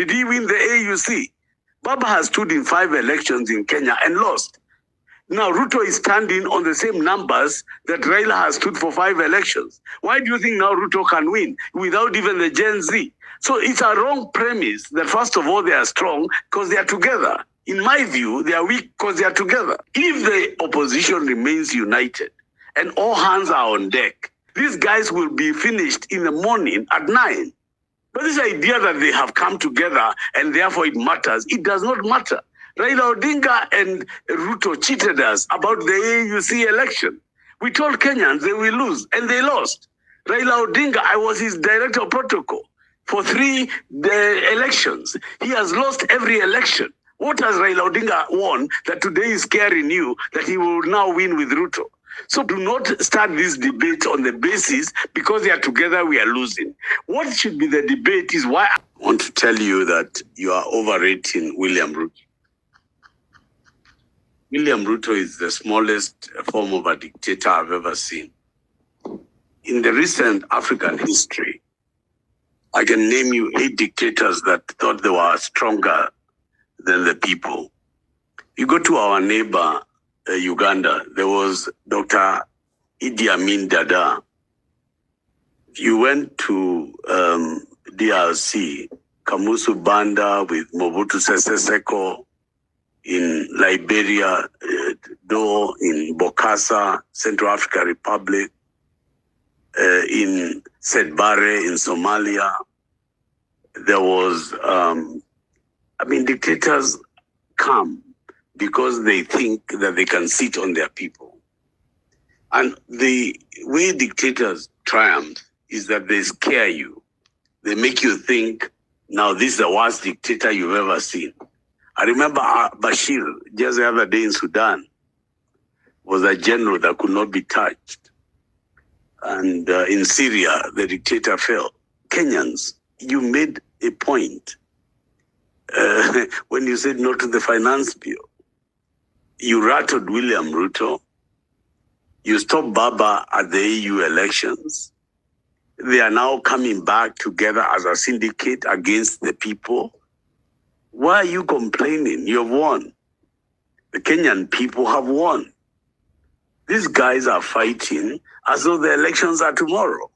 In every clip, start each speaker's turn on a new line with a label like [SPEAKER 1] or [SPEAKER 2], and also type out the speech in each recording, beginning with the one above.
[SPEAKER 1] Did he win the AUC? Baba has stood in 5 elections in Kenya and lost. Now, Ruto is standing on the same numbers that Raila has stood for 5 elections. Why do you think now Ruto can win without even the Gen Z? So it's a wrong premise that, first of all, they are strong because they are together. In my view, they are weak because they are together. If the opposition remains united and all hands are on deck, these guys will be finished in the morning at 9. But this idea that they have come together and therefore it matters, it does not matter. Raila Odinga and Ruto cheated us about the AUC election. We told Kenyans they will lose, and they lost. Raila Odinga, I was his director of protocol for 3 elections. He has lost every election. What has Raila Odinga won that today is scaring you that he will now win with Ruto? So do not start this debate on the basis because they are together, we are losing. What should be the debate is why I want to tell you that you are overrating William Ruto. William Ruto is the smallest form of a dictator I've ever seen. In the recent African history, I can name you 8 dictators that thought they were stronger than the people. You go to our neighbor, Uganda, there was Dr. Idi Amin Dada. You went to DRC, Kamuzu Banda with Mobutu Sese Seko, in Liberia, Do in Bokassa, Central African Republic, in Sedbare in Somalia. There was, dictators come because they think that they can sit on their people. And the way dictators triumph is that they scare you. They make you think, now this is the worst dictator you've ever seen. I remember Bashir, just the other day in Sudan, was a general that could not be touched. And in Syria, the dictator fell. Kenyans, you made a point when you said no to the finance bill. You rattled William Ruto. You stopped Baba at the AU elections. They are now coming back together as a syndicate against the people. Why are you complaining? You have won. The Kenyan people have won. These guys are fighting as though the elections are tomorrow.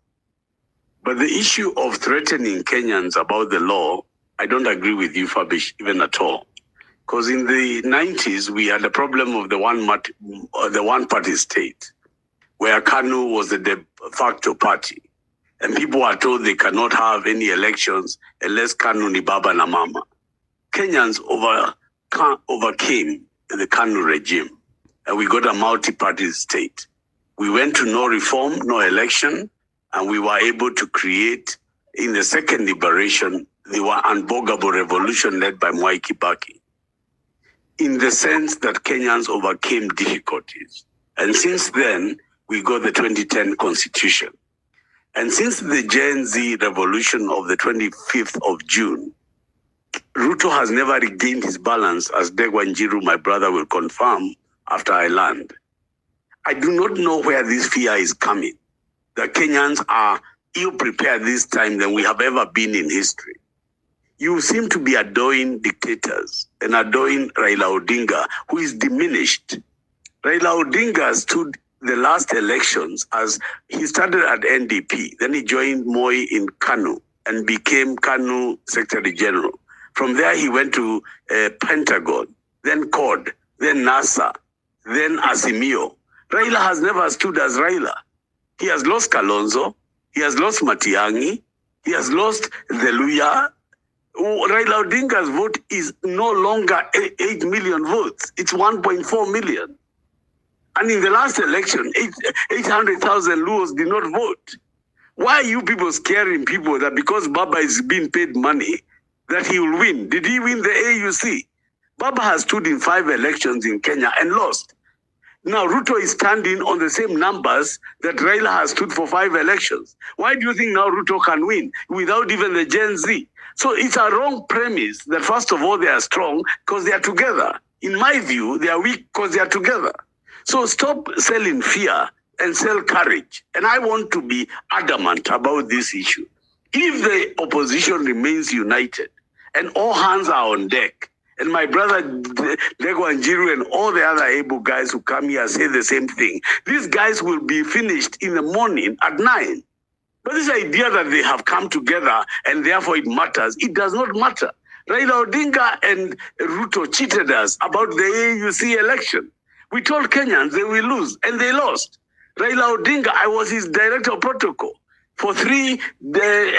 [SPEAKER 1] But the issue of threatening Kenyans about the law, I don't agree with you, Fabish, even at all. Because in the 90s, we had a problem of the one-party state, where KANU was the de facto party. And people are told they cannot have any elections unless KANU ni baba na mama. Kenyans overcame the KANU regime, and we got a multi-party state. We went to no reform, no election, and we were able to create, in the second liberation, the unbogable revolution led by Mwai Kibaki, in the sense that Kenyans overcame difficulties. And since then, we got the 2010 Constitution. And since the Gen Z revolution of the 25th of June, Ruto has never regained his balance, as Degwa Njiru, my brother, will confirm after I land. I do not know where this fear is coming. The Kenyans are ill-prepared this time than we have ever been in history. You seem to be adoring dictators and adoring Raila Odinga, who is diminished. Raila Odinga stood the last elections as he started at NDP. Then he joined Moi in KANU and became KANU Secretary General. From there, he went to Pentagon, then CORD, then NASA, then Azimio. Raila has never stood as Raila. He has lost Kalonzo. He has lost Matiang'i. He has lost the Luya. Raila Odinga's vote is no longer 8 million votes. It's 1.4 million. And in the last election, 800,000 Luos did not vote. Why are you people scaring people that because Baba is being paid money, that he will win? Did he win the AUC? Baba has stood in 5 elections in Kenya and lost. Now, Ruto is standing on the same numbers that Raila has stood for 5 elections. Why do you think now Ruto can win without even the Gen Z? So it's a wrong premise that, first of all, they are strong because they are together. In my view, they are weak because they are together. So stop selling fear and sell courage. And I want to be adamant about this issue. If the opposition remains united and all hands are on deck. And my brother Lego and Jiru and all the other able guys who come here say the same thing. These guys will be finished in the morning at 9. But this idea that they have come together and therefore it matters, it does not matter. Raila Odinga and Ruto cheated us about the AUC election. We told Kenyans they will lose, and they lost. Raila Odinga, I was his director of protocol for 3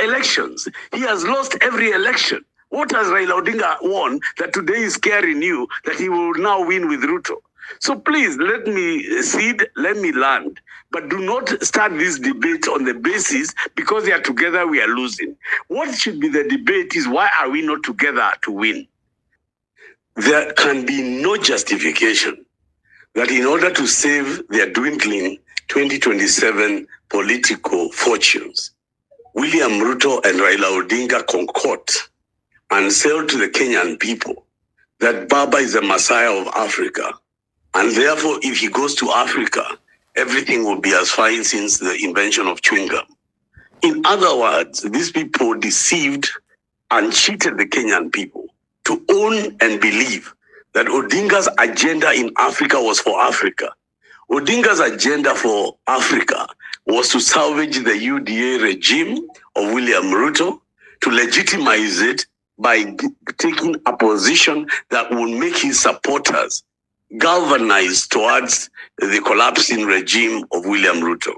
[SPEAKER 1] elections. He has lost every election. What has Raila Odinga won that today is scaring you that he will now win with Ruto? So please, let me cede, let me land. But do not start this debate on the basis because they are together, we are losing. What should be the debate is why are we not together to win? There can be no justification that in order to save their dwindling 2027 political fortunes, William Ruto and Raila Odinga concoct and sell to the Kenyan people that Baba is the Messiah of Africa. And therefore, if he goes to Africa, everything will be as fine since the invention of chewing gum. In other words, these people deceived and cheated the Kenyan people to own and believe that Odinga's agenda in Africa was for Africa. Odinga's agenda for Africa was to salvage the UDA regime of William Ruto, to legitimize it by taking a position that will make his supporters galvanized towards the collapsing regime of William Ruto.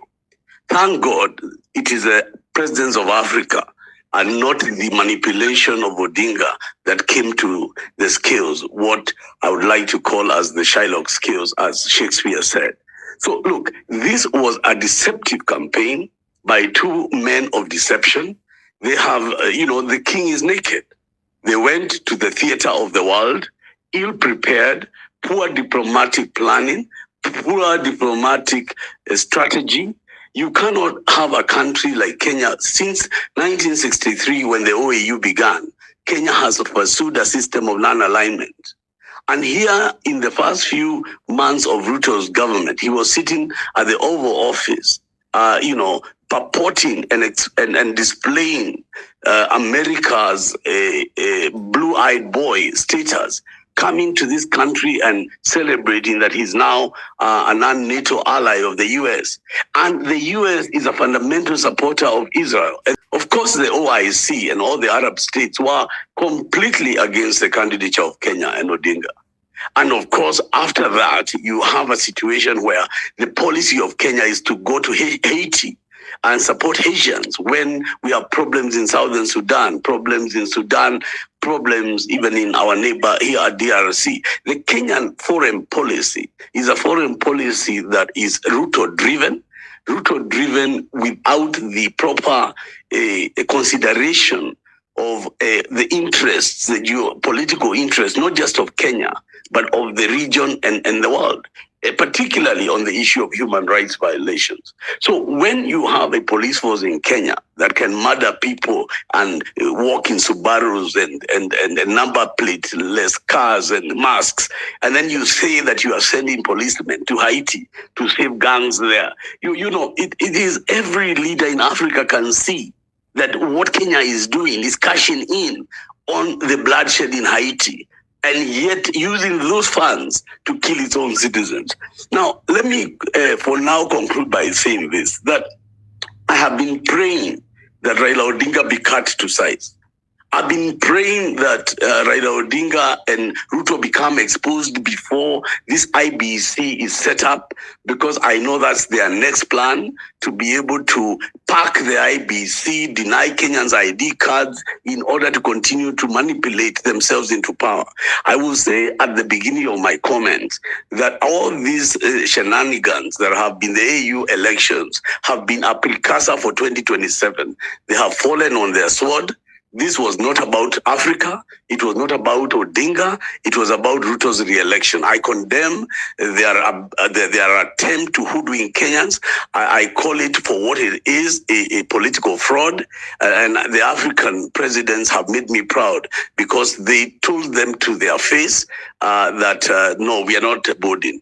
[SPEAKER 1] Thank God it is the presidents of Africa and not the manipulation of Odinga that came to the scales, what I would like to call as the Shylock scales, as Shakespeare said. So look, this was a deceptive campaign by 2 men of deception. They have, the king is naked. They went to the theater of the world, ill-prepared, poor diplomatic planning, poor diplomatic strategy. You cannot have a country like Kenya. Since 1963, when the OAU began, Kenya has pursued a system of non-alignment. And here, in the first few months of Ruto's government, he was sitting at the Oval Office, purporting and displaying America's blue-eyed boy status, coming to this country and celebrating that he's now a non-NATO ally of the U.S. And the U.S. is a fundamental supporter of Israel. And of course, the OIC and all the Arab states were completely against the candidature of Kenya and Odinga. And of course, after that, you have a situation where the policy of Kenya is to go to Haiti and support Haitians when we have problems in Southern Sudan, problems even in our neighbor here at DRC. The Kenyan foreign policy is a foreign policy that is Ruto-driven without the proper consideration of the interests, the geopolitical interests, not just of Kenya, but of the region and the world, particularly on the issue of human rights violations. So when you have a police force in Kenya that can murder people and walk in Subarus and number plate-less cars and masks, and then you say that you are sending policemen to Haiti to save gangs there, it is every leader in Africa can see that what Kenya is doing is cashing in on the bloodshed in Haiti, and yet using those funds to kill its own citizens. Now, let me for now conclude by saying this, that I have been praying that Raila Odinga be cut to size. I've been praying that Raila Odinga and Ruto become exposed before this IBC is set up, because I know that's their next plan, to be able to pack the IBC, deny Kenyans ID cards in order to continue to manipulate themselves into power. I will say at the beginning of my comments that all these shenanigans that have been the AU elections have been a precursor for 2027. They have fallen on their sword. This was not about Africa. It was not about Odinga. It was about Ruto's re-election. I condemn their attempt to hoodwink Kenyans. I call it for what it is, a political fraud. And the African presidents have made me proud, because they told them to their face that, no, we are not boarding.